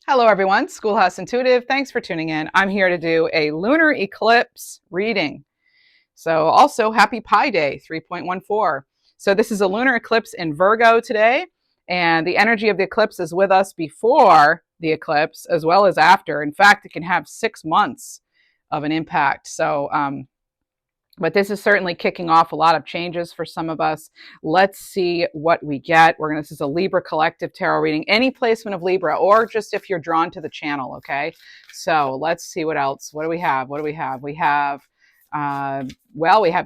Hello, everyone. Schoolhouse Intuitive. Thanks for tuning in. I'm here to do a lunar eclipse reading. So, also, happy Pi Day 3.14. So, this is a lunar eclipse in Virgo today, and the energy of the eclipse is with us before the eclipse as well as after. In fact, it can have 6 months of an impact. But this is certainly kicking off a lot of changes for some of us. Let's see what we get. This is a Libra collective tarot reading, any placement of Libra, or just if you're drawn to the channel, okay? So let's see what else. What do we have? We have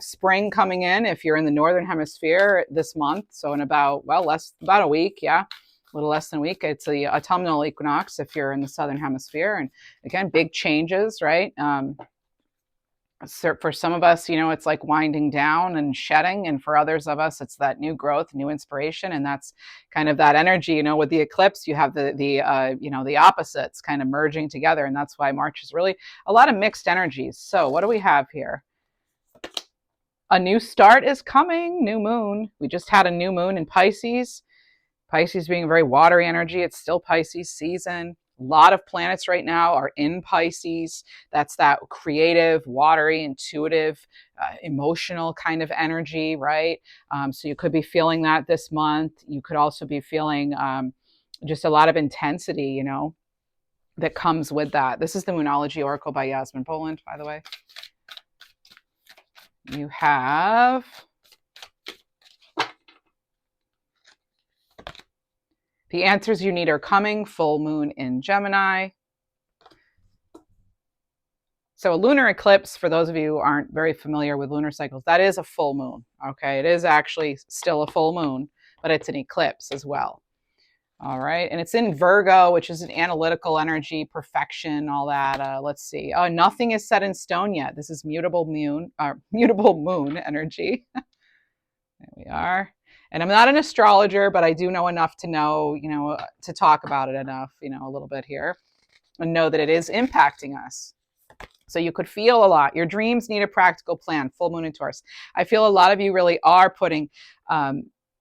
spring coming in if you're in the Northern Hemisphere this month. So in about a week, yeah. A little less than a week. It's the autumnal equinox if you're in the Southern Hemisphere. And again, big changes, right? For some of us, it's like winding down and shedding, and for others of us, it's that new growth, new inspiration, and that's kind of that energy. With the eclipse, you have the opposites kind of merging together, and that's why March is really a lot of mixed energies. So, what do we have here? A new start is coming. New moon. We just had a new moon in Pisces. Pisces being a very watery energy. It's still Pisces season. A lot of planets right now are in Pisces. That's that creative, watery, intuitive, emotional kind of energy, right? So you could be feeling that this month. You could also be feeling just a lot of intensity, that comes with that. This is the Moonology Oracle by Yasmin Poland, by the way. You have the answers you need are coming. Full moon in Gemini. So a lunar eclipse, for those of you who aren't very familiar with lunar cycles, that is a full moon. Okay, it is actually still a full moon, but it's an eclipse as well. All right, and it's in Virgo, which is an analytical energy, perfection, all that. Let's see. Oh, nothing is set in stone yet. This is mutable moon energy. There we are. And I'm not an astrologer, but I do know enough to know, to talk about it enough, a little bit here, and know that it is impacting us. So you could feel a lot. Your dreams need a practical plan. Full moon in Taurus. I feel a lot of you really are putting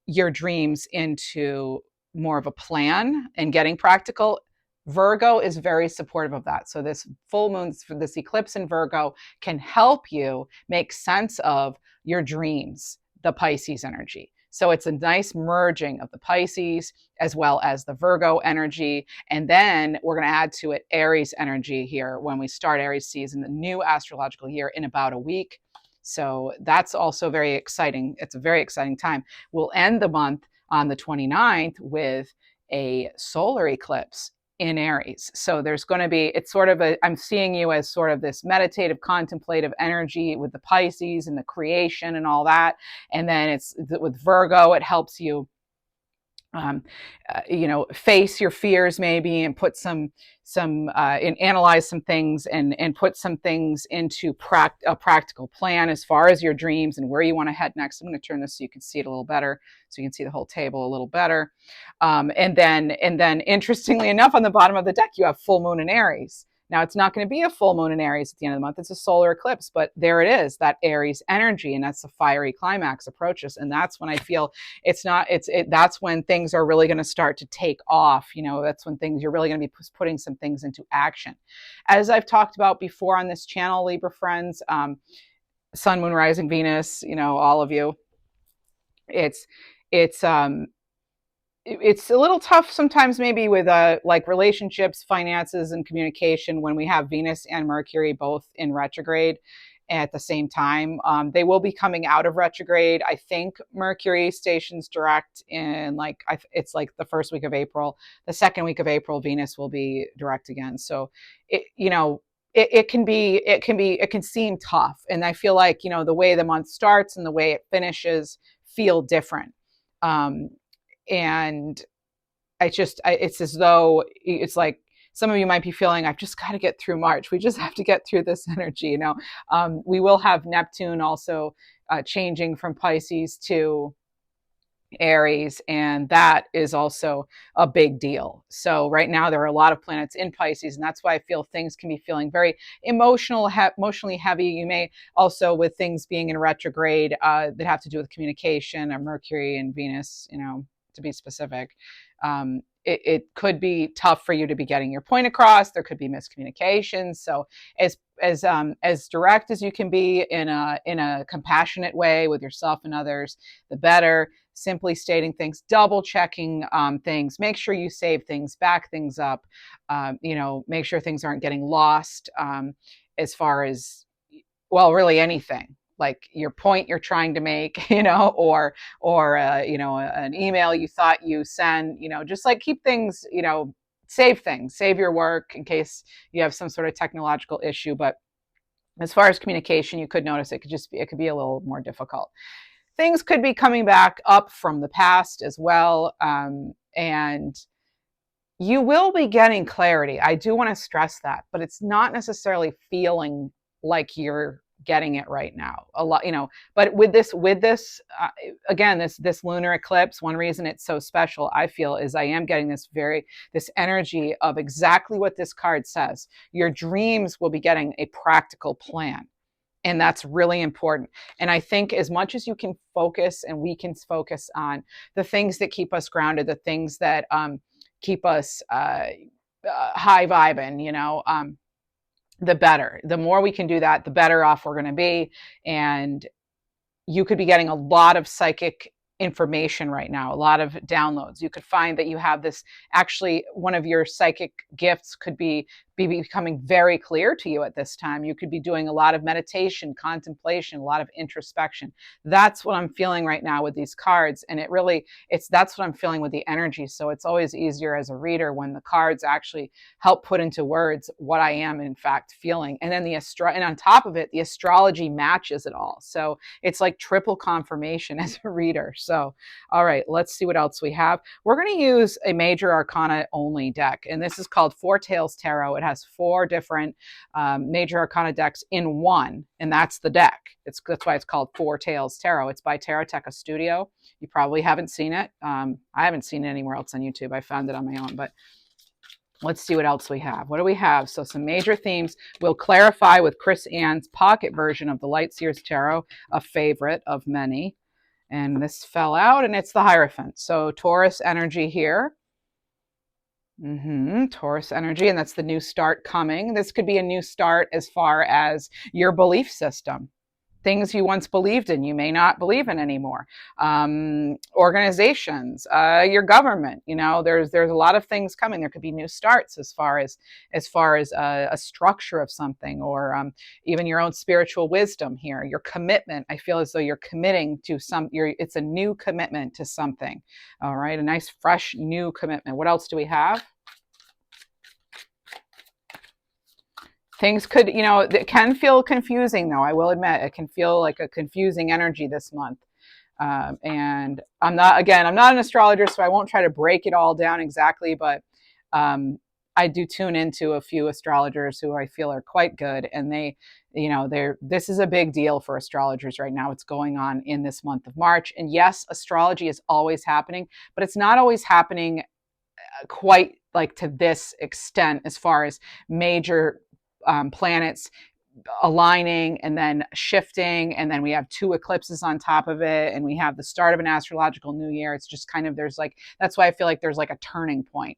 your dreams into more of a plan and getting practical. Virgo is very supportive of that. So this full moon, for this eclipse in Virgo, can help you make sense of your dreams, the Pisces energy. So it's a nice merging of the Pisces as well as the Virgo energy. And then we're going to add to it Aries energy here when we start Aries season, the new astrological year, in about a week. So that's also very exciting. It's a very exciting time. We'll end the month on the 29th with a solar eclipse in Aries. So there's going to be, it's sort of I'm seeing you as sort of this meditative, contemplative energy with the Pisces and the creation and all that. And then it's with Virgo, it helps you, face your fears maybe, and put and analyze some things and put some things into a practical plan as far as your dreams and where you want to head next. I'm going to turn this so you can see it a little better, so you can see the whole table a little better. And then interestingly enough, on the bottom of the deck, you have full moon in Aries. Now, it's not going to be a full moon in Aries at the end of the month. It's a solar eclipse, but there it is, that Aries energy, and that's the fiery climax approaches. And that's when I feel that's when things are really going to start to take off. That's when you're really going to be putting some things into action. As I've talked about before on this channel, Libra friends, Sun, Moon, Rising, Venus, all of you, it's a little tough sometimes maybe with like relationships, finances, and communication when we have Venus and Mercury both in retrograde at the same time. They will be coming out of retrograde. I think Mercury stations direct in it's like the first week of April. The second week of April, Venus will be direct again. So it can seem tough. And I feel like, the way the month starts and the way it finishes feel different. And it's as though it's like some of you might be feeling, I've just got to get through March. We just have to get through this energy. We will have Neptune also changing from Pisces to Aries, and that is also a big deal. So right now there are a lot of planets in Pisces, and that's why I feel things can be feeling very emotionally heavy. You may also, with things being in retrograde that have to do with communication, or Mercury and Venus, to be specific. It could be tough for you to be getting your point across. There could be miscommunications. So as direct as you can be in a compassionate way with yourself and others, the better. Simply stating things, double checking things, make sure you save things, back things up, make sure things aren't getting lost, as far as, well, really anything like your point you're trying to make, or an email you thought you sent, just like keep things, save things, save your work in case you have some sort of technological issue. But as far as communication, you could notice it could be a little more difficult. Things could be coming back up from the past as well. And you will be getting clarity. I do want to stress that, but it's not necessarily feeling like you're getting it right now. A lot, but with this, again, this lunar eclipse, one reason it's so special, I feel, is I am getting this energy of exactly what this card says. Your dreams will be getting a practical plan. And that's really important. And I think as much as you can focus, and we can focus on the things that keep us grounded, the things that keep us high vibing, the better. The more we can do that, the better off we're going to be. And you could be getting a lot of psychic information right now, a lot of downloads. You could find that you have this, actually, one of your psychic gifts could be becoming very clear to you at this time. You could be doing a lot of meditation, contemplation, a lot of introspection. That's what I'm feeling right now with these cards. And that's what I'm feeling with the energy. So it's always easier as a reader when the cards actually help put into words what I am in fact feeling. And then and on top of it, the astrology matches it all. So it's like triple confirmation as a reader. So, all right, let's see what else we have. We're going to use a major arcana only deck, and this is called Four Tails Tarot. It has 4 different major arcana decks in one, and that's the deck. That's why it's called Four Tails Tarot. It's by Taroteca Studio. You probably haven't seen it. I haven't seen it anywhere else on YouTube. I found it on my own, but let's see what else we have. What do we have? So some major themes. We'll clarify with Chris Ann's pocket version of the Light Seers Tarot, a favorite of many. And this fell out, and it's the Hierophant. So Taurus energy here. Taurus energy, and that's the new start coming. This could be a new start as far as your belief system. Things you once believed in, you may not believe in anymore. Organizations, your government, there's a lot of things coming. There could be new starts as far as a structure of something, or even your own spiritual wisdom here. Your commitment, I feel as though you're committing to it's a new commitment to something. All right, a nice fresh new commitment. What else do we have? Things could, it can feel confusing, though. I will admit, it can feel like a confusing energy this month. And I'm not an astrologer, so I won't try to break it all down exactly, but I do tune into a few astrologers who I feel are quite good. And this is a big deal for astrologers right now. It's going on in this month of March. And yes, astrology is always happening, but it's not always happening quite like to this extent as far as major planets aligning and then shifting, and then we have 2 eclipses on top of it, and we have the start of an astrological new year. It's just kind of, that's why I feel like there's like a turning point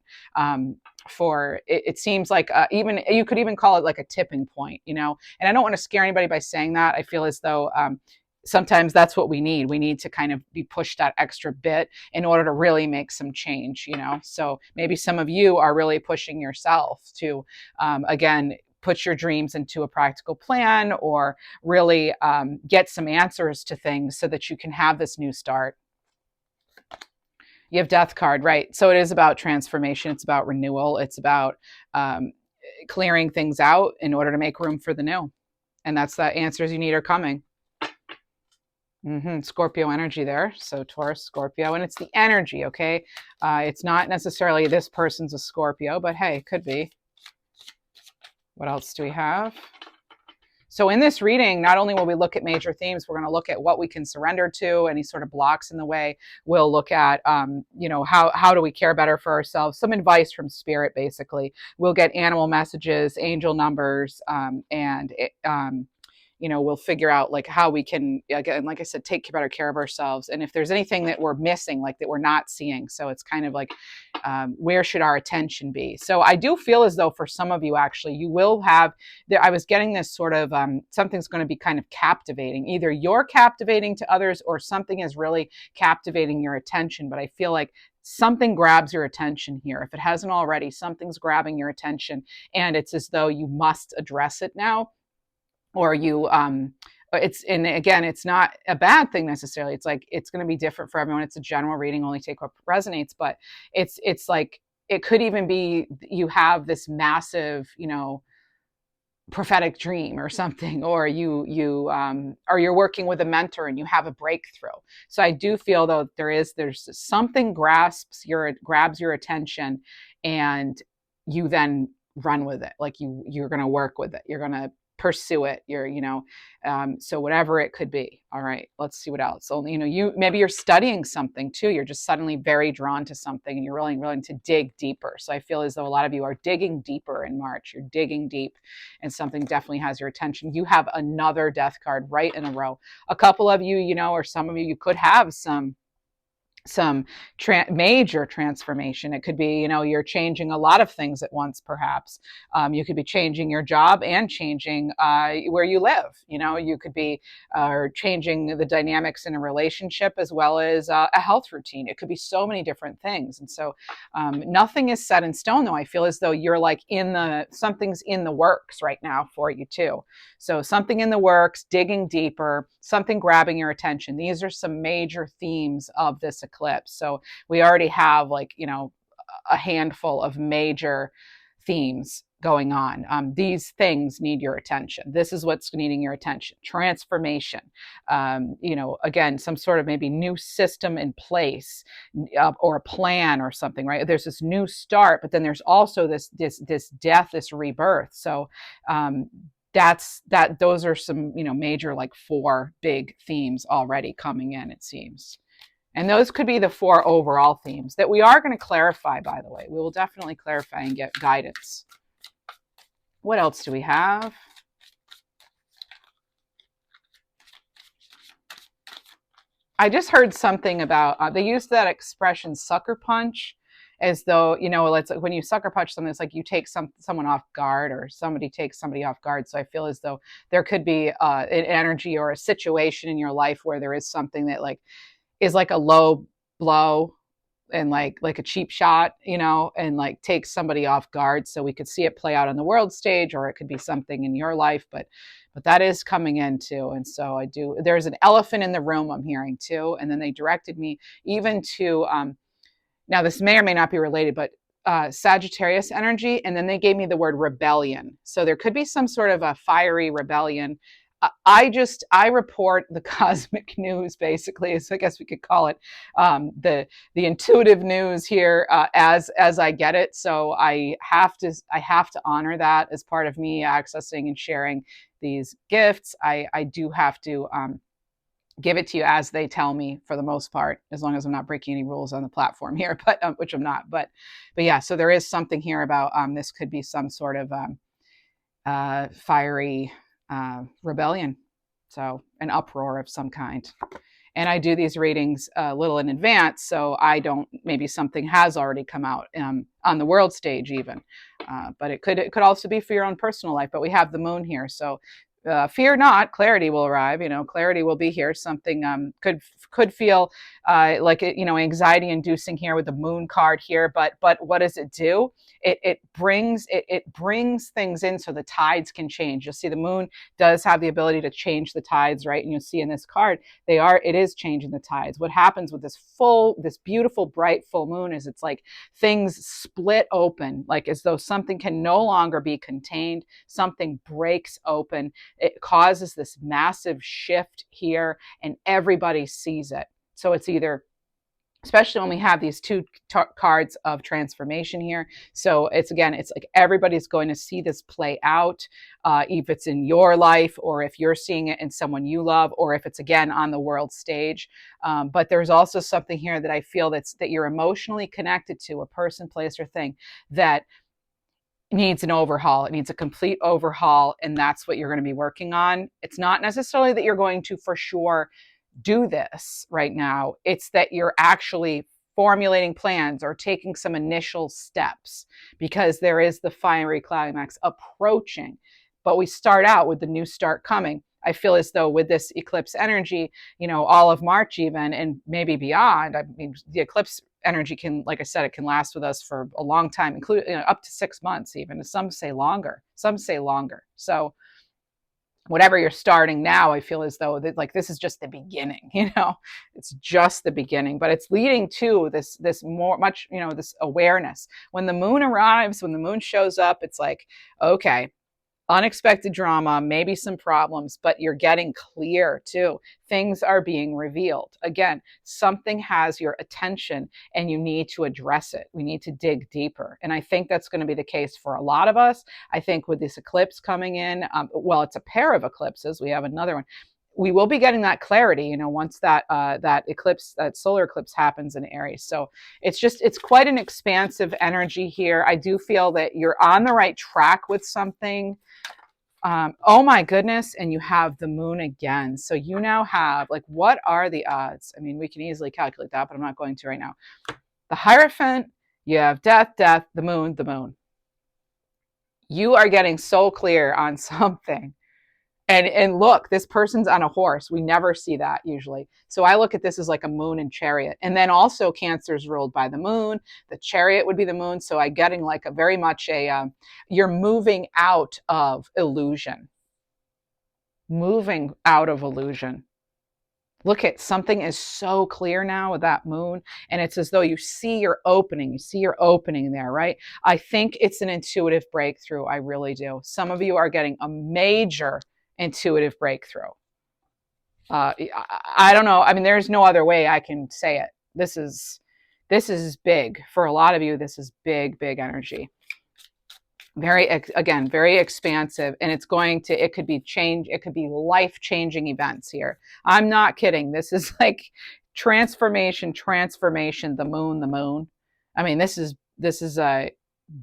for it. It seems like even you could even call it like a tipping point, and I don't want to scare anybody by saying that. I feel as though sometimes that's what we need. We need to kind of be pushed that extra bit in order to really make some change, So maybe some of you are really pushing yourself to, again, put your dreams into a practical plan, or really get some answers to things so that you can have this new start. You have Death card, right? So it is about transformation. It's about renewal. It's about clearing things out in order to make room for the new. And that's the answers you need are coming. Scorpio energy there. So Taurus, Scorpio, and it's the energy, okay? It's not necessarily this person's a Scorpio, but hey, it could be. What else do we have? So in this reading, not only will we look at major themes, we're going to look at what we can surrender to, any sort of blocks in the way. We'll look at, how do we care better for ourselves? Some advice from spirit, basically. We'll get animal messages, angel numbers, and we'll figure out like how we can, again, like I said, take better care of ourselves. And if there's anything that we're missing, like that we're not seeing. So it's kind of like, where should our attention be? So I do feel as though for some of you, actually, you will have there. I was getting this sort of, something's going to be kind of captivating. Either you're captivating to others or something is really captivating your attention. But I feel like something grabs your attention here. If it hasn't already, something's grabbing your attention, and it's as though you must address it now, or you and again, it's not a bad thing necessarily. It's like it's going to be different for everyone. It's a general reading, only take what resonates. But it's like it could even be you have this massive, prophetic dream or something, or or you're working with a mentor and you have a breakthrough. So I do feel though there's something grabs your attention, and you then run with it. Like you're going to work with it. You're going to pursue it. So whatever it could be. All right, let's see what else. So, maybe you're studying something too. You're just suddenly very drawn to something and you're really willing to dig deeper. So I feel as though a lot of you are digging deeper in March. You're digging deep and something definitely has your attention. You have another death card right in a row. A couple of you, or some of you could have some major transformation. It could be, you're changing a lot of things at once, perhaps. You could be changing your job and changing where you live. You could be changing the dynamics in a relationship as well as a health routine. It could be so many different things. And so nothing is set in stone, though. I feel as though you're like something's in the works right now for you too. So something in the works, digging deeper, something grabbing your attention. These are some major themes of this eclipse. So we already have a handful of major themes going on. These things need your attention. This is what's needing your attention. Transformation. Again, some sort of maybe new system in place, or a plan or something, right? There's this new start, but then there's also this death, this rebirth. So those are some major, like 4 big themes already coming in, it seems. And those could be the 4 overall themes that we are going to clarify, by the way. We will definitely clarify and get guidance. What else do we have? I just heard something about, they use that expression sucker punch, as though, it's like when you sucker punch something, it's like you take someone off guard, or somebody takes somebody off guard. So I feel as though there could be an energy or a situation in your life where there is something that is like a low blow and like a cheap shot, and like takes somebody off guard. So we could see it play out on the world stage, or it could be something in your life, but that is coming in too. And so there's an elephant in the room I'm hearing too. And then they directed me even to, now this may or may not be related, but Sagittarius energy. And then they gave me the word rebellion. So there could be some sort of a fiery rebellion. I report the cosmic news, basically, so I guess we could call it the intuitive news here as I get it. So I have to honor that as part of me accessing and sharing these gifts. I do have to give it to you as they tell me, for the most part, as long as I'm not breaking any rules on the platform here, but which I'm not. But yeah, so there is something here about this could be some sort of fiery rebellion, so an uproar of some kind. And I do these readings a little in advance, so I don't, maybe something has already come out on the world stage even, but it could also be for your own personal life. But we have the moon here, so fear not, clarity will arrive. Clarity will be here. Something could feel like anxiety inducing here with the moon card here, but what does it do? It brings things in so the tides can change. You'll see the moon does have the ability to change the tides, right? And you'll see in this card it is changing the tides. What happens with this beautiful bright full moon is it's like things split open, like as though something can no longer be contained. Something breaks open. It causes this massive shift here, and everybody sees it. So it's either, especially when we have these 2 cards of transformation here. So it's like everybody's going to see this play out, if it's in your life, or if you're seeing it in someone you love, or if it's again on the world stage. But there's also something here that I feel that you're emotionally connected to, a person, place, or thing that needs an overhaul. It needs a complete overhaul, and that's what you're going to be working on. It's not necessarily that you're going to for sure do this right now. It's that you're actually formulating plans or taking some initial steps, because there is the fiery climax approaching. But we start out with the new start coming. I feel as though with this eclipse energy, all of March even, and maybe beyond. I mean, the eclipse energy can, like I said, it can last with us for a long time, including up to 6 months even. Some say longer. Some say longer. So whatever you're starting now, I feel as though that, like, this is just the beginning. It's just the beginning, but it's leading to this more much, this awareness. When the moon arrives, when the moon shows up, it's like, okay, unexpected drama, maybe some problems, but you're getting clear too. Things are being revealed. Again, something has your attention and you need to address it. We need to dig deeper. And I think that's going to be the case for a lot of us. I think with this eclipse coming in, well, it's a pair of eclipses. We have another one. We will be getting that clarity, once that eclipse, that solar eclipse happens in Aries. So it's quite an expansive energy here. I do feel that you're on the right track with something. Oh my goodness. And you have the moon again. So you now have, like, what are the odds? I mean, we can easily calculate that, but I'm not going to right now. The Hierophant, you have death, the moon, the moon. You are getting so clear on something. And look, this person's on a horse. We never see that usually. So I look at this as like a moon and chariot. And then also Cancer's ruled by the moon. The chariot would be the moon. So I'm getting like a very much you're moving out of illusion. Moving out of illusion. Look at, something is so clear now with that moon, and it's as though you see your opening there, right? I think it's an intuitive breakthrough. I really do. Some of you are getting a major intuitive breakthrough. I don't know. I mean, there's no other way I can say it. This is big for a lot of you. This is big energy. Very expansive, and it could be change. It could be life-changing events here. I'm not kidding. This is like transformation, the moon. I mean, this is a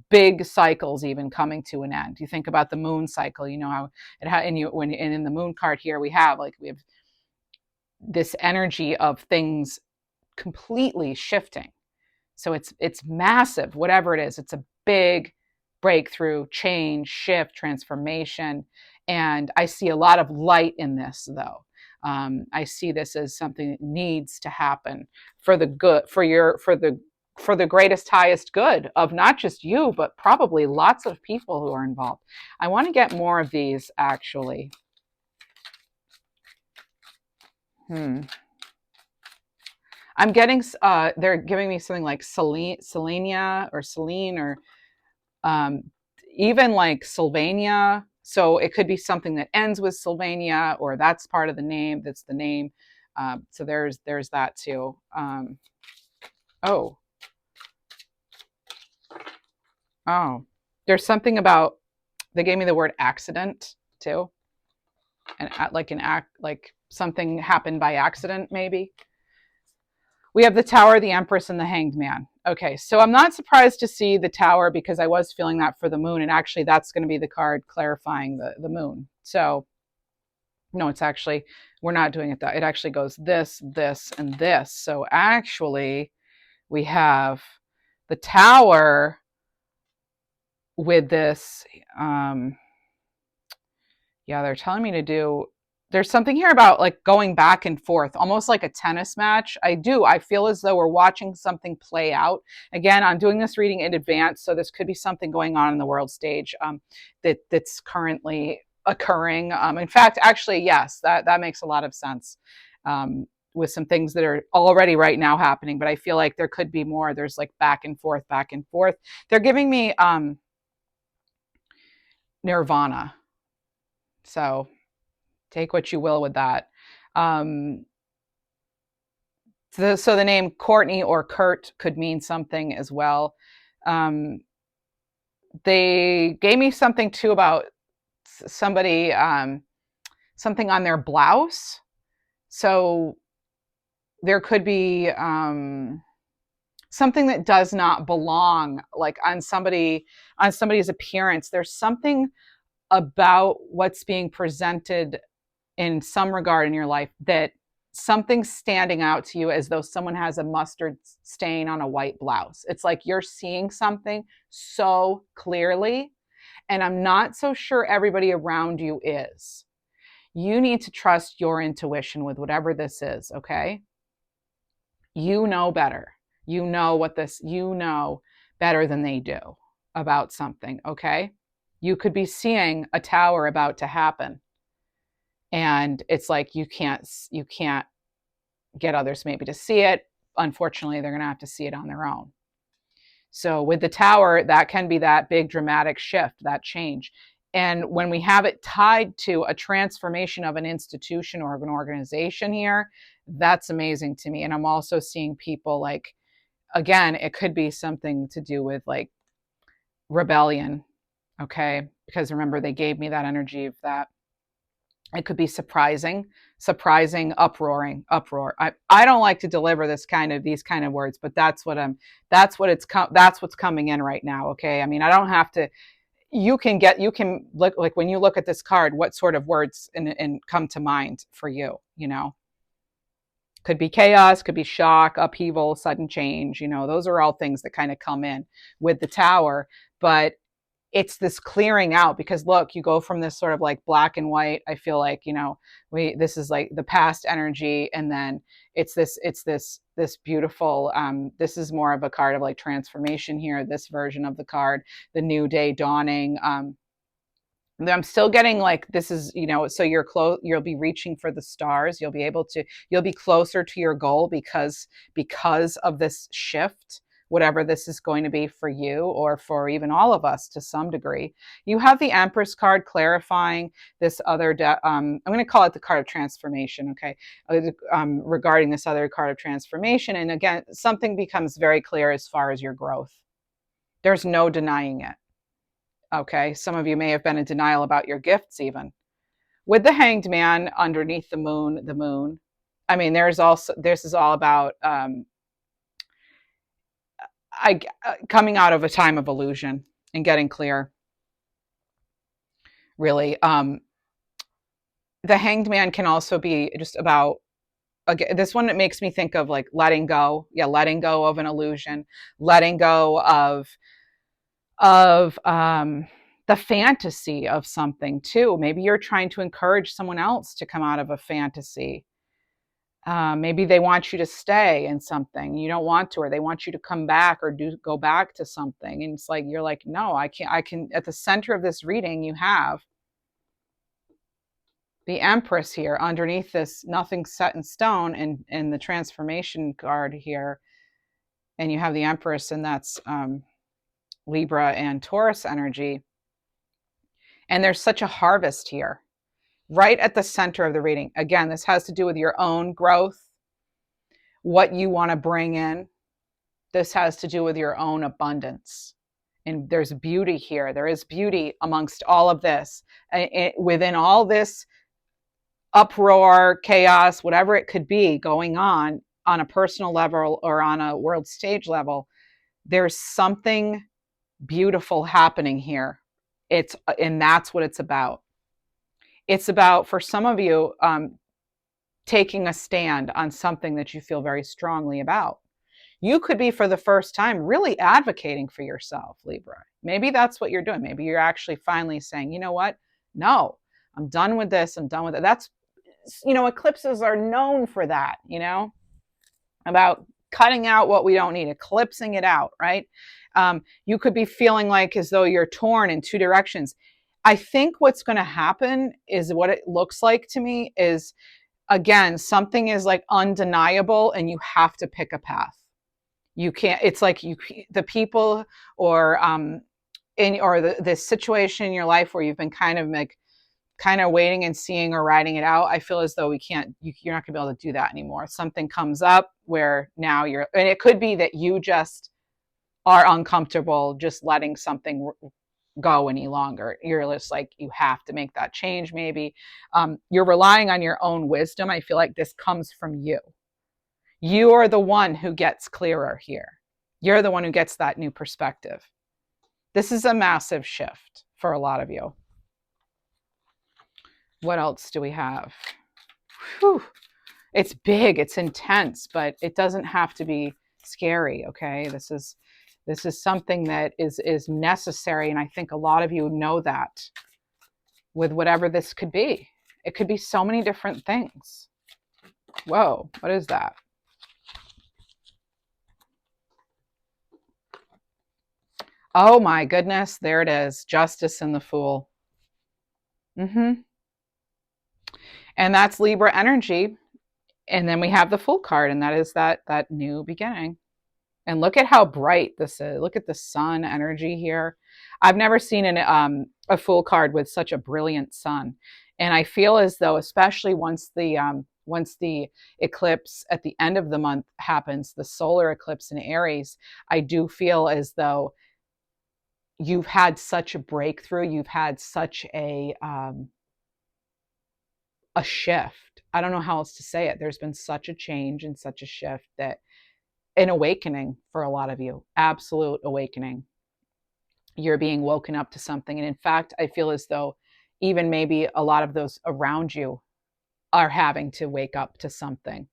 big cycles even coming to an end. You think about the moon cycle, how it and in the moon card here we have this energy of things completely shifting. So it's massive, whatever it is. It's a big breakthrough, change, shift, transformation. And I see a lot of light in this, though. I see this as something that needs to happen for the good, for the greatest, highest good of not just you, but probably lots of people who are involved. I want to get more of these, actually. I'm getting, they're giving me something like Selenia or Celine, or even like Sylvania. So it could be something that ends with Sylvania, or that's part of the name. That's the name. So there's that too. Oh, there's something about, they gave me the word accident too, and like something happened by accident, maybe. We have the Tower, the Empress, and the Hanged Man. Okay, so I'm not surprised to see the Tower, because I was feeling that for the moon, and actually that's going to be the card clarifying the moon. So no, it's actually, we're not doing it that. It actually goes this, this, and this. So actually we have the Tower with this. Yeah, they're telling me to do, there's something here about like going back and forth, almost like a tennis match. I feel as though we're watching something play out. Again, I'm doing this reading in advance, so this could be something going on in the world stage that's currently occurring. In fact, actually, yes, that makes a lot of sense, with some things that are already right now happening, but I feel like there could be more. There's like back and forth. They're giving me Nirvana. So take what you will with that. So the name Courtney or Kurt could mean something as well. They gave me something too about somebody, something on their blouse. So there could be something that does not belong, like on somebody's appearance. There's something about what's being presented in some regard in your life that something's standing out to you as though someone has a mustard stain on a white blouse. It's like you're seeing something so clearly, and I'm not so sure everybody around you is. You need to trust your intuition with whatever this is, okay? You know better. You know better than they do about something, okay? You could be seeing a tower about to happen, and it's like you can't get others maybe to see it. Unfortunately, they're going to have to see it on their own. So with the tower, that can be that big dramatic shift, that change. And when we have it tied to a transformation of an institution or of an organization here, that's amazing to me. And I'm also seeing people like, again, it could be something to do with like rebellion. Okay. Because remember, they gave me that energy of that. It could be surprising, uproar. I don't like to deliver these kind of words, but that's what's coming in right now. Okay. I mean, I don't have to, you can look, like when you look at this card, what sort of words and come to mind for you, you know, could be chaos, could be shock, upheaval, sudden change, you know, those are all things that kind of come in with the tower. But it's this clearing out, because look, you go from this sort of like black and white, I feel like, you know, this is like the past energy, and then it's this beautiful, this is more of a card of like transformation here, this version of the card, the new day dawning. I'm still getting like, this is, you know, so you'll be reaching for the stars, you'll be closer to your goal because of this shift, whatever this is going to be for you or for even all of us to some degree. You have the Empress card clarifying this other, I'm going to call it the card of transformation, okay, regarding this other card of transformation. And again, something becomes very clear as far as your growth. There's no denying it. Okay, some of you may have been in denial about your gifts even. With the Hanged Man underneath the moon, I mean, this is all about coming out of a time of illusion and getting clear, really. The Hanged Man can also be just about, again, this one, it makes me think of like letting go. Yeah, letting go of an illusion, letting go of the fantasy of something too. Maybe you're trying to encourage someone else to come out of a fantasy. Maybe they want you to stay in something you don't want to, or they want you to come back or go back to something. And it's like, you're like, no, I can't. I can, at the center of this reading, you have the Empress here underneath this, nothing set in stone, and the transformation card here. And you have the Empress, and that's Libra and Taurus energy. And there's such a harvest here, right at the center of the reading. Again, this has to do with your own growth, what you want to bring in. This has to do with your own abundance. And there's beauty here. There is beauty amongst all of this. Within all this uproar, chaos, whatever it could be going on a personal level or on a world stage level, there's something beautiful happening here. And that's what it's about. It's about, for some of you, taking a stand on something that you feel very strongly about. You could be, for the first time, really advocating for yourself, Libra. Maybe that's what you're doing. Maybe you're actually finally saying, you know what? No, I'm done with this. I'm done with it. That's, you know, eclipses are known for that, you know, about cutting out what we don't need, eclipsing it out, right? You could be feeling like as though you're torn in two directions. I think what's going to happen is, what it looks like to me is, again, something is like undeniable and you have to pick a path. You can't, it's like the people or the situation in your life where you've been kind of waiting and seeing or writing it out. I feel as though you're not gonna be able to do that anymore. Something comes up where now and it could be that you just are uncomfortable just letting something go any longer. You're just like, you have to make that change. Maybe you're relying on your own wisdom. I feel like this comes from you. You are the one who gets clearer here. You're the one who gets that new perspective. This is a massive shift for a lot of you. What else do we have? Whew. It's big, it's intense, but it doesn't have to be scary, okay? This is something that is necessary, and I think a lot of you know that with whatever this could be. It could be so many different things. Whoa, what is that? Oh my goodness, there it is. Justice and the Fool. And that's Libra energy. And then we have the Fool card, and that is that new beginning. And look at how bright this is. Look at the sun energy here. I've never seen a Fool card with such a brilliant sun. And I feel as though, especially once the eclipse at the end of the month happens, the solar eclipse in Aries, I do feel as though you've had such a breakthrough. You've had such a shift. I don't know how else to say it. There's been such a change and such a shift, that an awakening for a lot of you, absolute awakening. You're being woken up to something. And in fact, I feel as though even maybe a lot of those around you are having to wake up to something.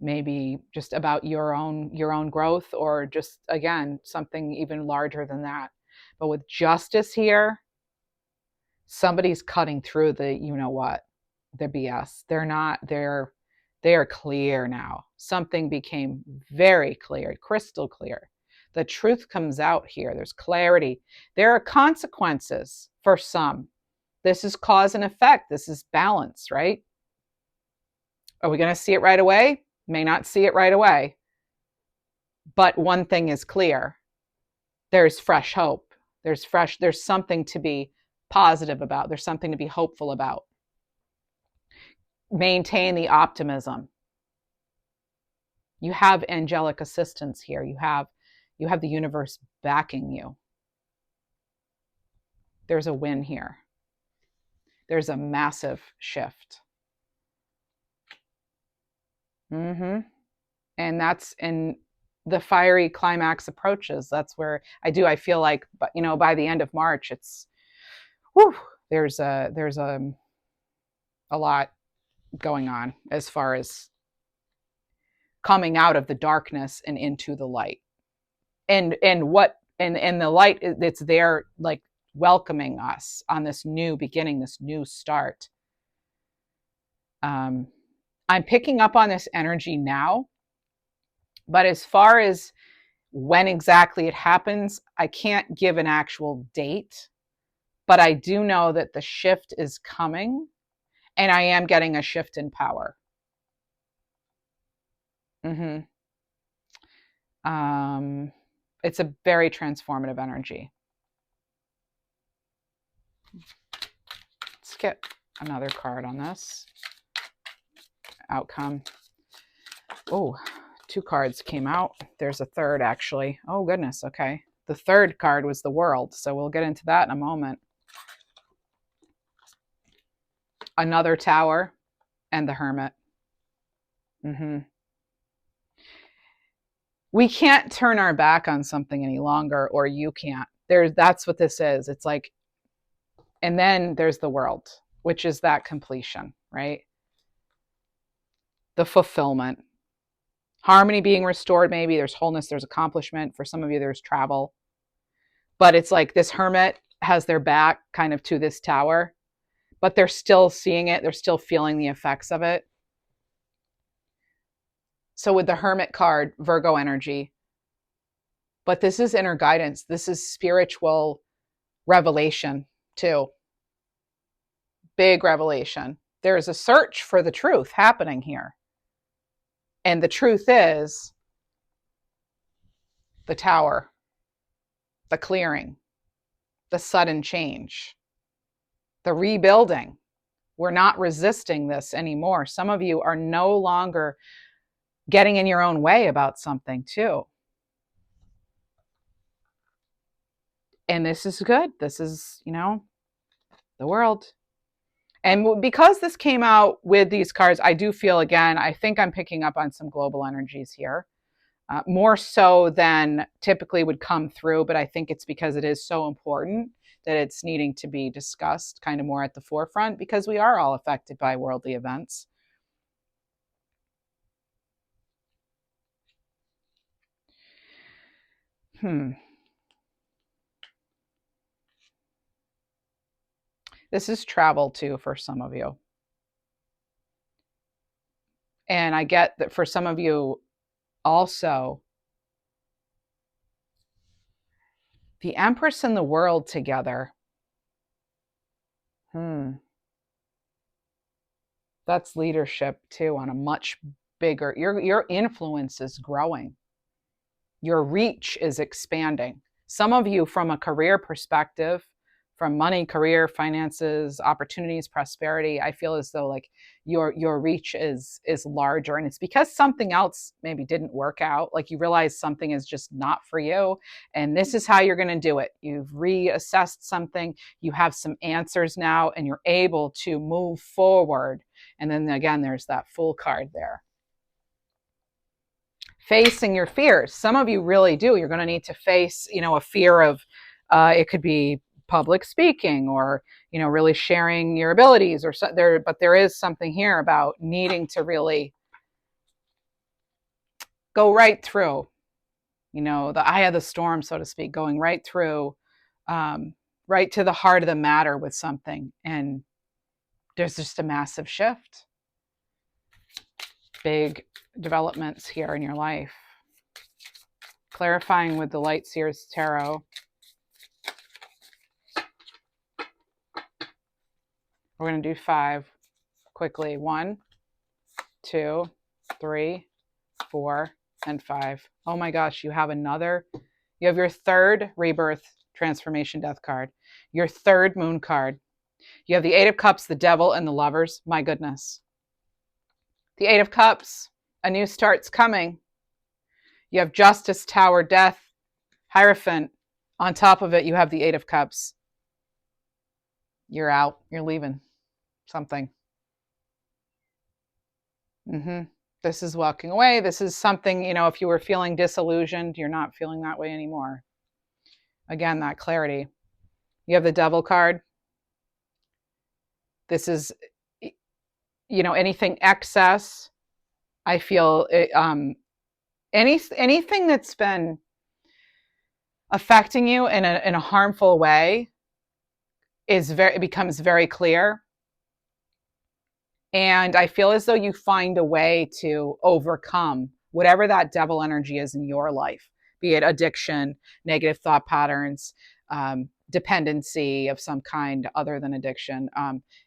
Maybe just about your own growth, or just, again, something even larger than that. But with justice here, somebody's cutting through the, you know what, the BS. They are clear now. Something became very clear, crystal clear. The truth comes out here. There's clarity. There are consequences for some. This is cause and effect. This is balance, right? Are we going to see it right away? May not see it right away. But one thing is clear. There's fresh hope. There's something to be positive about. There's something to be hopeful about. Maintain the optimism. You have angelic assistance here. You have the universe backing you. There's a win here. There's a massive shift. And that's in the fiery climax approaches. That's where I feel like, but by the end of March, it's, there's a lot going on as far as coming out of the darkness and into the light. And the light, it's there, like, welcoming us on this new beginning, this new start. I'm picking up on this energy now, but as far as when exactly it happens, I can't give an actual date, but I do know that the shift is coming, and I am getting a shift in power. It's a very transformative energy. Let's get another card on this. Outcome. Oh, 2 cards came out. There's a third, actually. Oh, goodness. Okay. The third card was the World, so we'll get into that in a moment. Another Tower and the Hermit. We can't turn our back on something any longer, or you can't. That's what this is. It's like, and then there's the World, which is that completion, right? The fulfillment. Harmony being restored, maybe. There's wholeness, there's accomplishment. For some of you, there's travel. But it's like this Hermit has their back kind of to this Tower, but they're still seeing it. They're still feeling the effects of it. So with the Hermit card, Virgo energy. But this is inner guidance. This is spiritual revelation too. Big revelation. There is a search for the truth happening here. And the truth is the Tower, the clearing, the sudden change, the rebuilding. We're not resisting this anymore. Some of you are no longer getting in your own way about something too. And this is good. This is, the World. And because this came out with these cards, I do feel, again, I think I'm picking up on some global energies here. more so than typically would come through, but I think it's because it is so important that it's needing to be discussed kind of more at the forefront, because we are all affected by worldly events. This is travel too for some of you. And I get that for some of you also, the Empress and the World together. That's leadership too on a much bigger, your influence is growing. Your reach is expanding. Some of you, from a career perspective, from money, career, finances, opportunities, prosperity, I feel as though like your reach is larger, and it's because something else maybe didn't work out. Like you realize something is just not for you, and this is how you're going to do it. You've reassessed something, you have some answers now, and you're able to move forward. And then again, there's that Fool card there. Facing your fears. Some of you really do. You're going to need to face, a fear of, it could be public speaking, or, really sharing your abilities, or so there. But there is something here about needing to really go right through, the eye of the storm, so to speak, going right through, right to the heart of the matter with something. And there's just a massive shift. Big developments here in your life. Clarifying with the Light Seers Tarot. We're going to do 5 quickly. 1, 2, 3, 4, and 5. Oh my gosh, you have your third rebirth, transformation, death card. Your third moon card. You have the 8 of Cups, the Devil, and the Lovers. My goodness. The 8 of Cups, a new start's coming. You have Justice, Tower, Death, Hierophant. On top of it, you have the 8 of Cups. You're out. You're leaving something. This is walking away. This is something, if you were feeling disillusioned, you're not feeling that way anymore. Again, that clarity. You have the Devil card. This is, anything excess. I feel anything that's been affecting you in a harmful way it becomes very clear. And I feel as though you find a way to overcome whatever that devil energy is in your life, be it addiction, negative thought patterns, dependency of some kind other than addiction,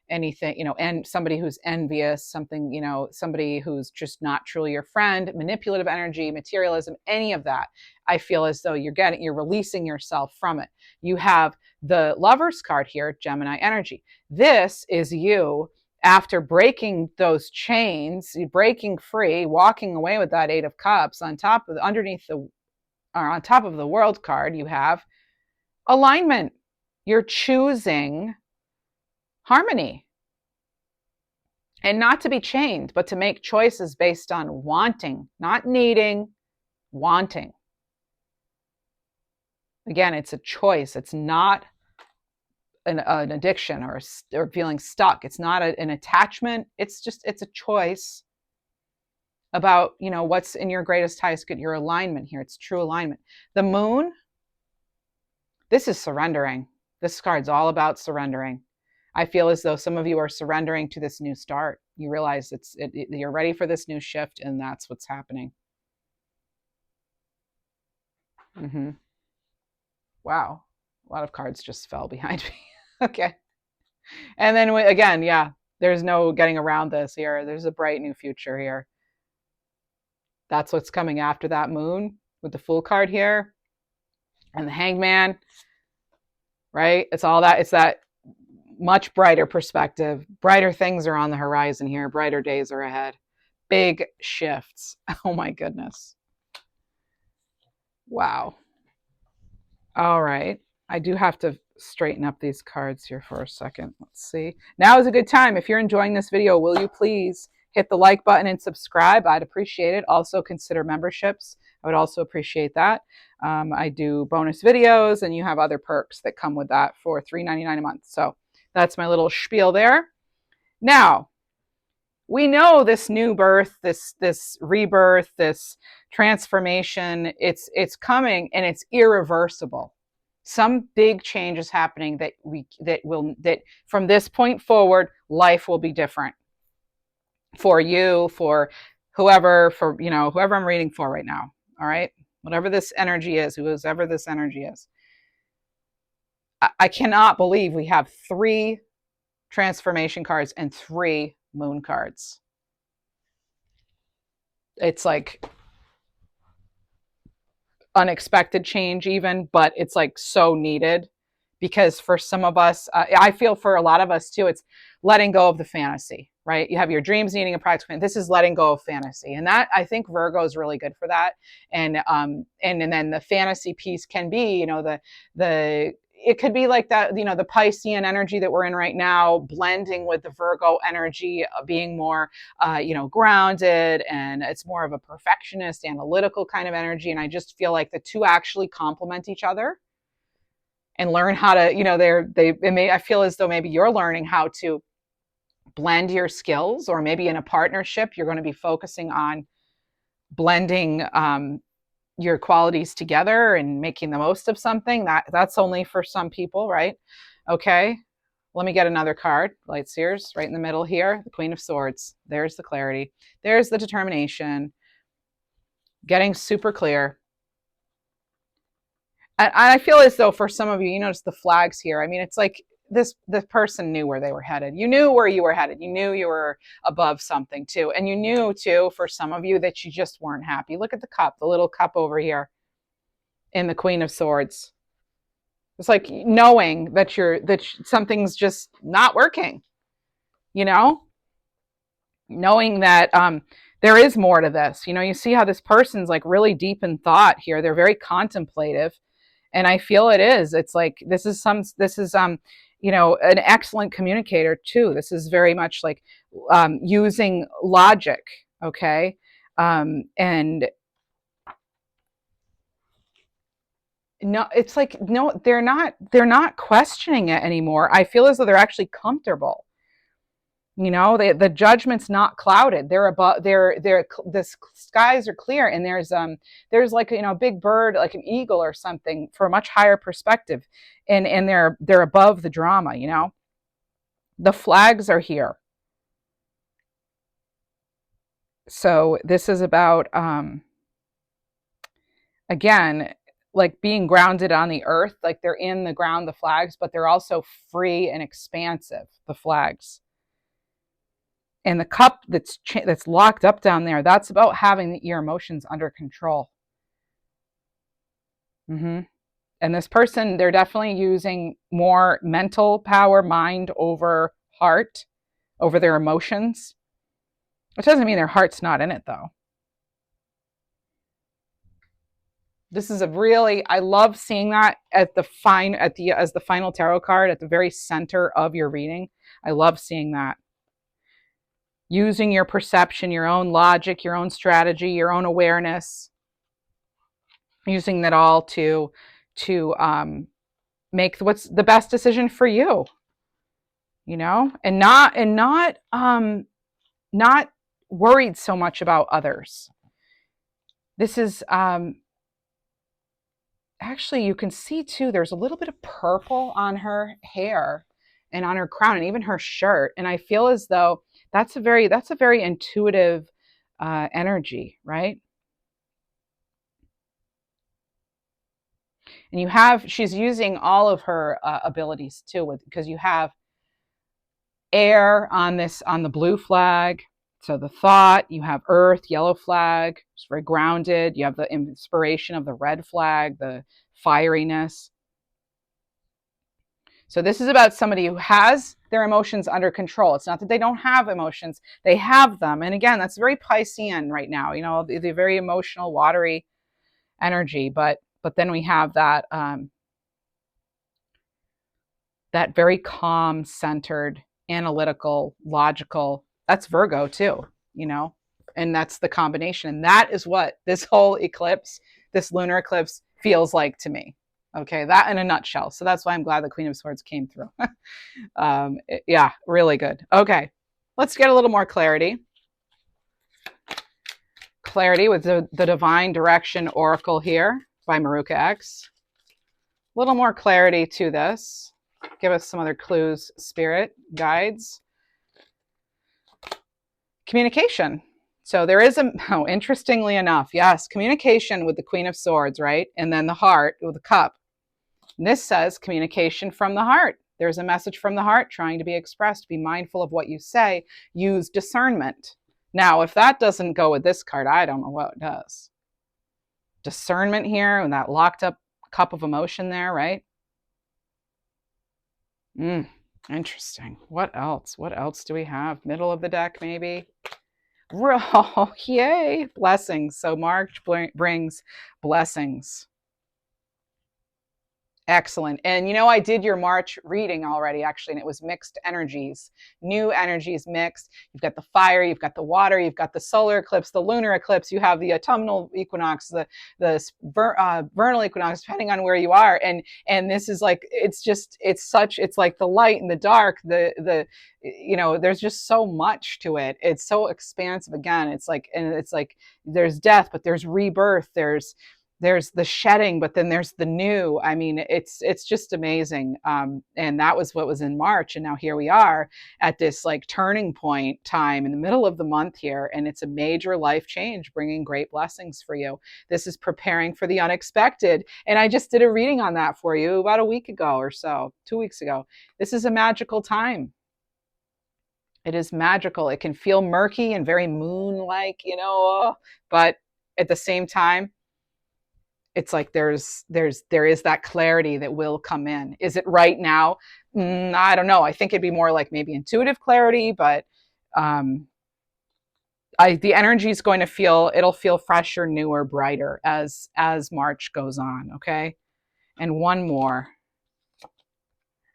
anything, and somebody who's envious, somebody who's just not truly your friend, manipulative energy, materialism, any of that. I feel as though you're releasing yourself from it. You have the Lovers card here, Gemini energy. This is you after breaking those chains, breaking free, walking away with that 8 of Cups. On top of the World card, you have alignment. You're choosing harmony. And not to be chained, but to make choices based on wanting, not needing, wanting. Again, it's a choice. It's not an addiction or feeling stuck. It's not an attachment. It's a choice about, what's in your greatest, highest good, your alignment here. It's true alignment. The Moon, this is surrendering. This card's all about surrendering. I feel as though some of you are surrendering to this new start. You realize you're ready for this new shift, and that's what's happening. Wow. A lot of cards just fell behind me. Okay. And then again, yeah, there's no getting around this here. There's a bright new future here. That's what's coming after that Moon with the Fool card here. And the Hangman, right? It's all that. It's that much brighter perspective. Brighter things are on the horizon here. Brighter days are ahead. Big shifts. Oh my goodness. Wow. All right. I do have to straighten up these cards here for a second. Let's see. Now is a good time. If you're enjoying this video, will you please hit the like button and subscribe? I'd appreciate it. Also consider memberships. I would also appreciate that. I do bonus videos, and you have other perks that come with that for $3.99 a month. So that's my little spiel there. Now, we know this new birth, this rebirth, this transformation, it's coming, and it's irreversible. Some big change is happening that from this point forward, life will be different for you, for whoever, whoever I'm reading for right now. All right. Whatever this energy is, whoever this energy is. I cannot believe we have 3 transformation cards and 3 moon cards. It's like unexpected change even, but it's like so needed, because for some of us, I feel for a lot of us too, it's letting go of the fantasy, right? You have your dreams needing a practical. This is letting go of fantasy, and that, I think Virgo is really good for that. And then the fantasy piece can be, the it could be like that, the Piscean energy that we're in right now, blending with the Virgo energy, being more, grounded, and it's more of a perfectionist, analytical kind of energy. And I just feel like the two actually complement each other, and learn how to, I feel as though maybe you're learning how to blend your skills, or maybe in a partnership, you're going to be focusing on blending, your qualities together and making the most of something. That's only for some people, right? Okay. Let me get another card. Light Seers, right in the middle here. The Queen of Swords. There's the clarity. There's the determination. Getting super clear. And I feel as though for some of you, you notice the flags here. I mean, it's like this person knew where they were headed. You knew where you were headed. You knew you were above something too. And you knew too, for some of you, that you just weren't happy. Look at the cup, the little cup over here in the Queen of Swords. It's like knowing that something's just not working, knowing that there is more to this. You see how this person's like really deep in thought here. They're very contemplative. And I feel it's like, this is an excellent communicator too. This is very much like using logic. Okay. And no, it's like, no, they're not questioning it anymore. I feel as though they're actually comfortable. The judgment's not clouded. They're above, the skies are clear, and there's like, a big bird, like an eagle or something, for a much higher perspective. And they're above the drama, the flags are here. So this is about, again, like being grounded on the earth, like they're in the ground, the flags, but they're also free and expansive, the flags. And the cup that's locked up down there, that's about having your emotions under control. And this person, they're definitely using more mental power, mind over heart, over their emotions. Which doesn't mean their heart's not in it, though. This is I love seeing that as the final tarot card at the very center of your reading. I love seeing that. Using your perception, your own logic, your own strategy, your own awareness, using that all to make what's the best decision for you, and not worried so much about others. This is actually, you can see too, there's a little bit of purple on her hair and on her crown and even her shirt, and I feel as though that's a very intuitive energy, right? And she's using all of her abilities too, because you have air on the blue flag. So the thought, you have earth, yellow flag, it's very grounded. You have the inspiration of the red flag, the fieriness. So this is about somebody who has their emotions under control. It's not that they don't have emotions, they have them. And again, that's very Piscean right now, the very emotional, watery energy. But then we have that that very calm, centered, analytical, logical. That's Virgo too, And that's the combination. And that is what this whole eclipse, this lunar eclipse, feels like to me. Okay, that in a nutshell. So that's why I'm glad the Queen of Swords came through. Yeah, really good. Okay, let's get a little more clarity. Clarity with the Divine Direction Oracle here by Maruka X. A little more clarity to this. Give us some other clues, spirit, guides. Communication. So there is interestingly enough, yes, communication with the Queen of Swords, right? And then the heart with the cup. And this says communication from the heart. There's a message from the heart trying to be expressed. Be mindful of what you say. Use discernment. Now, if that doesn't go with this card, I don't know what does. Discernment here and that locked up cup of emotion there, right? Interesting. What else? What else do we have? Middle of the deck, maybe? Oh, yay. Blessings. So March brings blessings. Excellent. And you know, I did your March reading already, actually, and it was mixed energies, new energies mixed. You've got the fire, you've got the water, you've got the solar eclipse, the lunar eclipse, you have the autumnal equinox, the vernal equinox, depending on where you are. And this is like, it's like the light and the dark, you know, there's just so much to it. It's so expansive. Again, it's like there's death, but there's rebirth, there's the shedding, but then there's the new. I mean, it's just amazing. And that was what was in March. And now here we are at this like turning point time in the middle of the month here. And it's a major life change, bringing great blessings for you. This is preparing for the unexpected. And I just did a reading on that for you about a week ago or so, 2 weeks ago. This is a magical time. It is magical. It can feel murky and very moon-like, you know, but at the same time, it's like there is that clarity that will come in. Is it right now? I don't know. I think it'd be more like maybe intuitive clarity, but the energy is going to it'll feel fresher, newer, brighter as March goes on. Okay, and one more.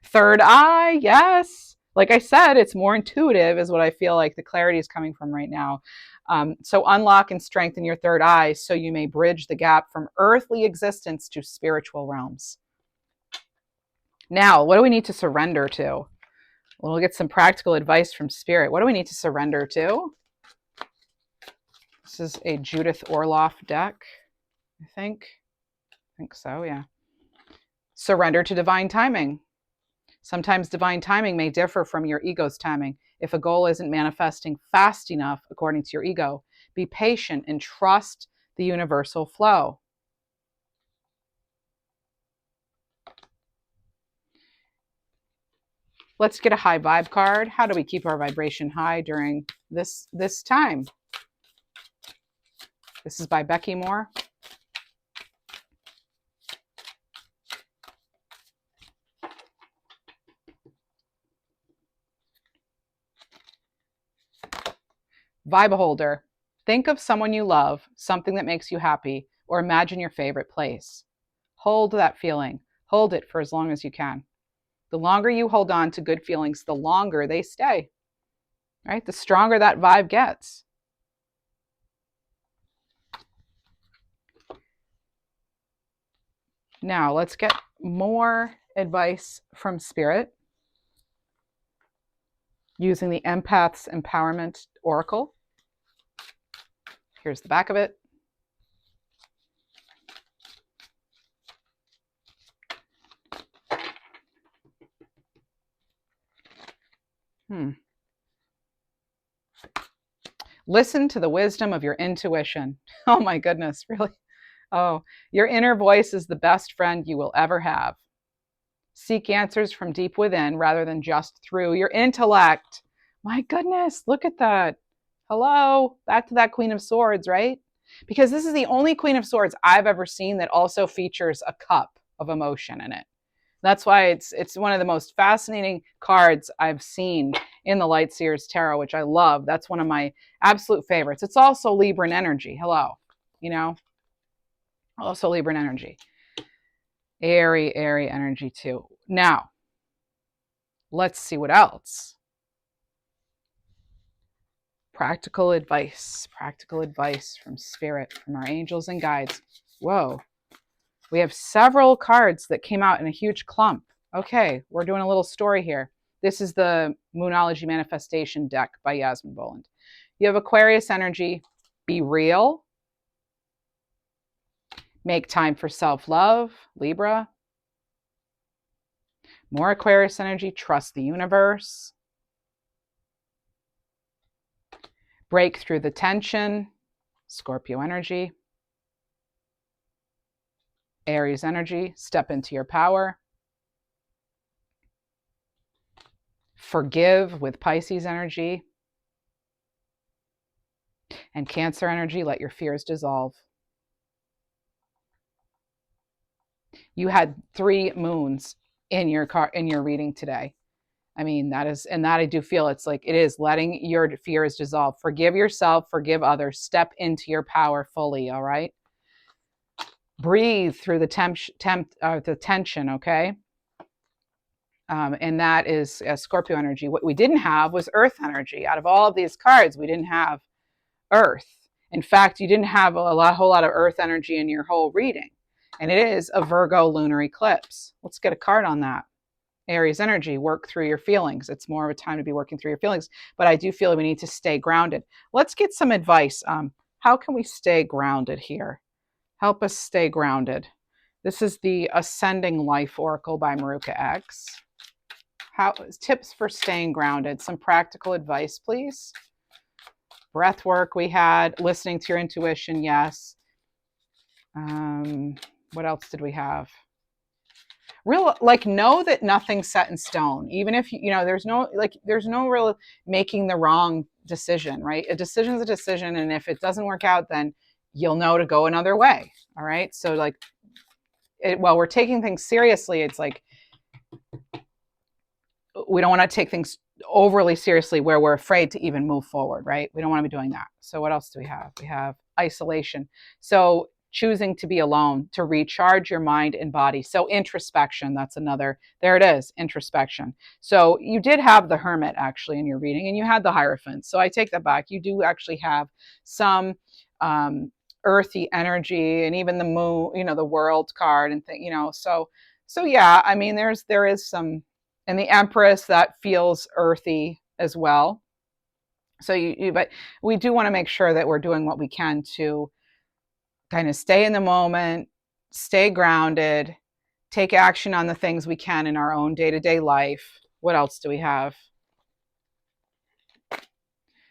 Third eye, yes. Like I said, it's more intuitive, is what I feel like the clarity is coming from right now. So unlock and strengthen your third eye so you may bridge the gap from earthly existence to spiritual realms. Now, what do we need to surrender to? We'll get some practical advice from Spirit. What do we need to surrender to? This is a Judith Orloff deck, I think. I think so, yeah. Surrender to divine timing. Sometimes divine timing may differ from your ego's timing. If a goal isn't manifesting fast enough, according to your ego, be patient and trust the universal flow. Let's get a high vibe card. How do we keep our vibration high during this time? This is by Becky Moore. Vibe holder. Think of someone you love, something that makes you happy, or imagine your favorite place. Hold that feeling. Hold it for as long as you can. The longer you hold on to good feelings, the longer they stay. Right? The stronger that vibe gets. Now, let's get more advice from Spirit using the Empath's Empowerment Oracle. Here's the back of it. Listen to the wisdom of your intuition. Oh my goodness, really? Oh, your inner voice is the best friend you will ever have. Seek answers from deep within rather than just through your intellect. My goodness, look at that. Hello, back to that Queen of Swords, right? Because this is the only Queen of Swords I've ever seen that also features a cup of emotion in it. That's why it's one of the most fascinating cards I've seen in the Light Seers Tarot, which I love. That's one of my absolute favorites. It's also Libran energy. Hello, you know, also Libran energy. Airy energy too. Now, let's see what else. Practical advice from spirit, from our angels and guides. Whoa. We have several cards that came out in a huge clump. Okay, we're doing a little story here. This is the Moonology Manifestation deck by Yasmin Boland. You have Aquarius energy. Be real. Make time for self-love, Libra. More Aquarius energy. Trust the universe. Break through the tension, Scorpio energy. Aries energy. Step into your power. Forgive with Pisces energy. And Cancer energy. Let your fears dissolve. You had 3 moons in your reading today. I mean, that is, and that I do feel it's like it is letting your fears dissolve. Forgive yourself, forgive others, step into your power fully, all right? Breathe through the tension, okay? And that is Scorpio energy. What we didn't have was Earth energy. Out of all of these cards, we didn't have Earth. In fact, you didn't have a whole lot of Earth energy in your whole reading. And it is a Virgo lunar eclipse. Let's get a card on that. Aries energy, work through your feelings. It's more of a time to be working through your feelings, but I do feel we need to stay grounded. Let's get some advice. How can we stay grounded here? Help us stay grounded. This is the Ascending Life Oracle by Maruka X. Tips for staying grounded. Some practical advice, please. Breath work we had. Listening to your intuition, yes. What else did we have? Know that nothing's set in stone. Even if there's no real making the wrong decision, right? A decision is a decision, and if it doesn't work out, then you'll know to go another way. All right. So while we're taking things seriously, it's like we don't want to take things overly seriously where we're afraid to even move forward, right? We don't want to be doing that. So what else do we have? We have isolation. So choosing to be alone, to recharge your mind and body. So introspection, that's another, there it is, introspection. So you did have the Hermit actually in your reading, and you had the Hierophant. So I take that back. You do actually have some earthy energy, and even the moon, the World card and so yeah, I mean, there is some, and the Empress, that feels earthy as well. So but we do want to make sure that we're doing what we can to kind of stay in the moment, stay grounded, take action on the things we can in our own day-to-day life. What else do we have?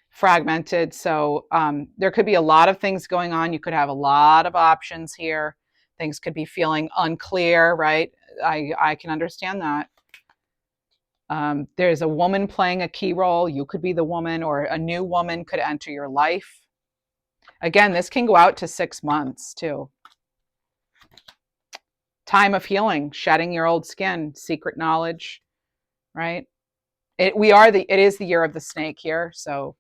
Fragmented. So there could be a lot of things going on. You could have a lot of options here. Things could be feeling unclear, right? I can understand that. There's a woman playing a key role. You could be the woman, or a new woman could enter your life. Again, this can go out to 6 months too. Time of healing, shedding your old skin, secret knowledge, right? It is the year of the snake here. So,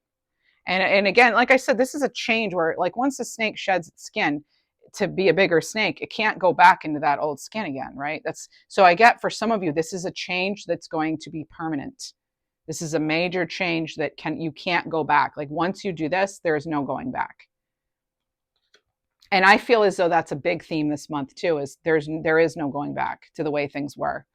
and again, like I said, this is a change where, like, once a snake sheds its skin to be a bigger snake, it can't go back into that old skin again, right? So I get, for some of you, this is a change that's going to be permanent. This is a major change that you can't go back. Like, once you do this, there is no going back. And I feel as though that's a big theme this month too, is there is no going back to the way things were.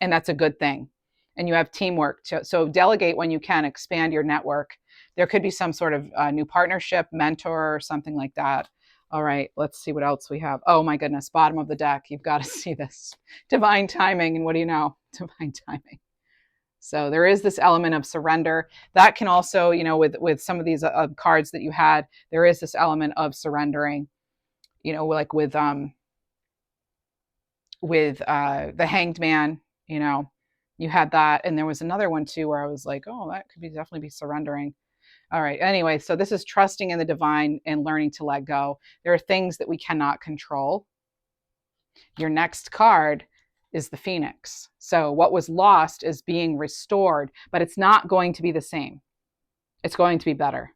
And that's a good thing. And you have teamwork too. So delegate when you can, expand your network. There could be some sort of new partnership, mentor, or something like that. All right, let's see what else we have. Oh my goodness, bottom of the deck. You've got to see this. Divine timing. And what do you know? Divine timing. So there is this element of surrender. That can also, with some of these cards that you had, there is this element of surrendering. Like with the Hanged Man, you had that. And there was another one too where I was like, oh, that could definitely be surrendering. All right. Anyway, so this is trusting in the divine and learning to let go. There are things that we cannot control. Your next card is the Phoenix. So what was lost is being restored, but it's not going to be the same. It's going to be better.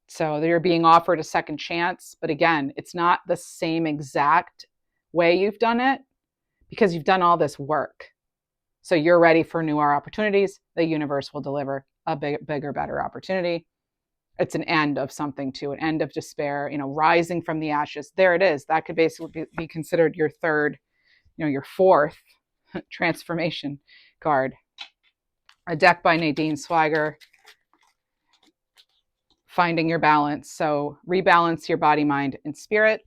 So you're being offered a second chance, but again, it's not the same exact way you've done it, because you've done all this work. So you're ready for newer opportunities. The universe will deliver. a bigger, better opportunity. It's an end of something too, an end of despair, rising from the ashes. There it is. That could basically be considered your third, your fourth transformation card. A deck by Nadine Swiger, Finding Your Balance. So rebalance your body, mind, and spirit.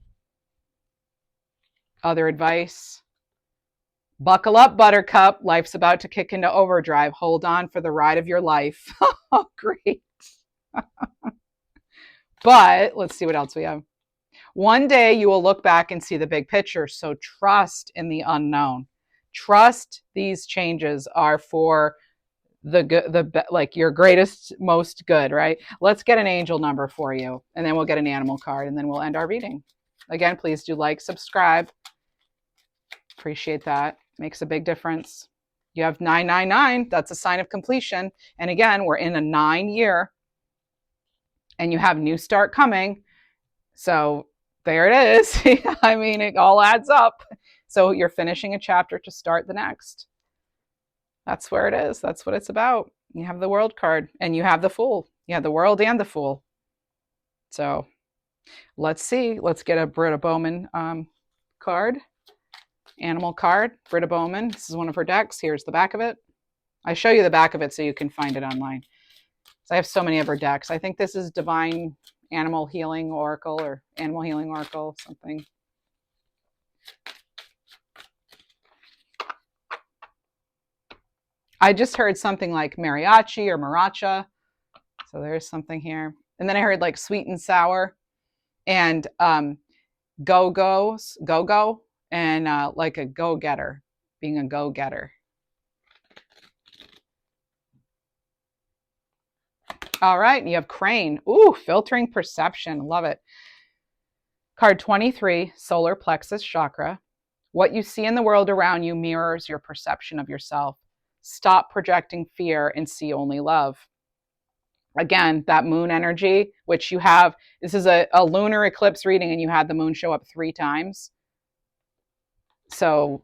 Other advice: buckle up, buttercup. Life's about to kick into overdrive. Hold on for the ride of your life. Oh, great. But let's see what else we have. One day you will look back and see the big picture. So trust in the unknown. Trust these changes are for the good, like your greatest, most good, right? Let's get an angel number for you, and then we'll get an animal card, and then we'll end our reading. Again, please do like, subscribe. Appreciate that. Makes a big difference. You have 999. That's a sign of completion. And again, we're in a 9-year, and you have new start coming. So there it is. I mean, it all adds up. So you're finishing a chapter to start the next. That's where it is. That's what it's about. You have the World card, and you have the Fool. You have the World and the Fool. So let's see. Let's get a Britta Bowman card. Animal card, Britta Bowman. This is one of her decks. Here's the back of it. I show you the back of it so you can find it online. So I have so many of her decks. I think this is Divine Animal Healing Oracle or Animal Healing Oracle, something. I just heard something like mariachi or maracha. So there's something here. And then I heard like sweet and sour and go-go, and like a go-getter, being a go-getter. All right, and you have Crane. Ooh, filtering perception. Love it. Card 23, solar plexus chakra. What you see in the world around you mirrors your perception of yourself. Stop projecting fear and see only love. Again, that moon energy, which you have, this is a lunar eclipse reading, and you had the moon show up 3 times. So,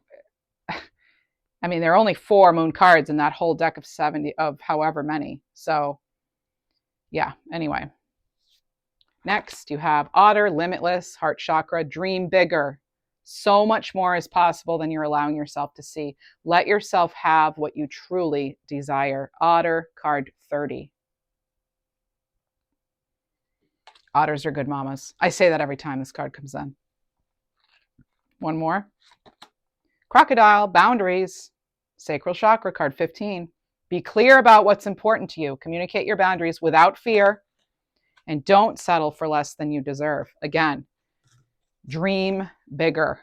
I mean, there are only 4 moon cards in that whole deck of 70, of however many. So, yeah, anyway. Next, you have Otter, Limitless, Heart Chakra, Dream Bigger. So much more is possible than you're allowing yourself to see. Let yourself have what you truly desire. Otter, card 30. Otters are good mamas. I say that every time this card comes in. One more. Crocodile, Boundaries, Sacral Chakra, card 15. Be clear about what's important to you. Communicate your boundaries without fear, and don't settle for less than you deserve. Again, dream bigger.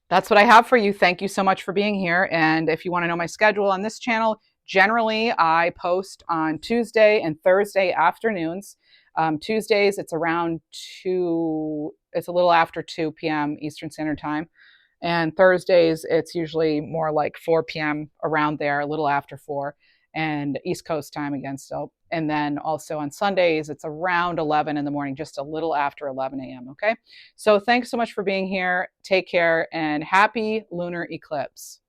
That's what I have for you. Thank you so much for being here. And if you want to know my schedule on this channel, generally I post on Tuesday and Thursday afternoons. Tuesdays, it's around 2, it's a little after 2 p.m. Eastern Standard Time. And Thursdays, it's usually more like 4 p.m. around there, a little after 4. And East Coast time again still. And then also on Sundays, it's around 11 in the morning, just a little after 11 a.m. Okay. So thanks so much for being here. Take care and happy lunar eclipse.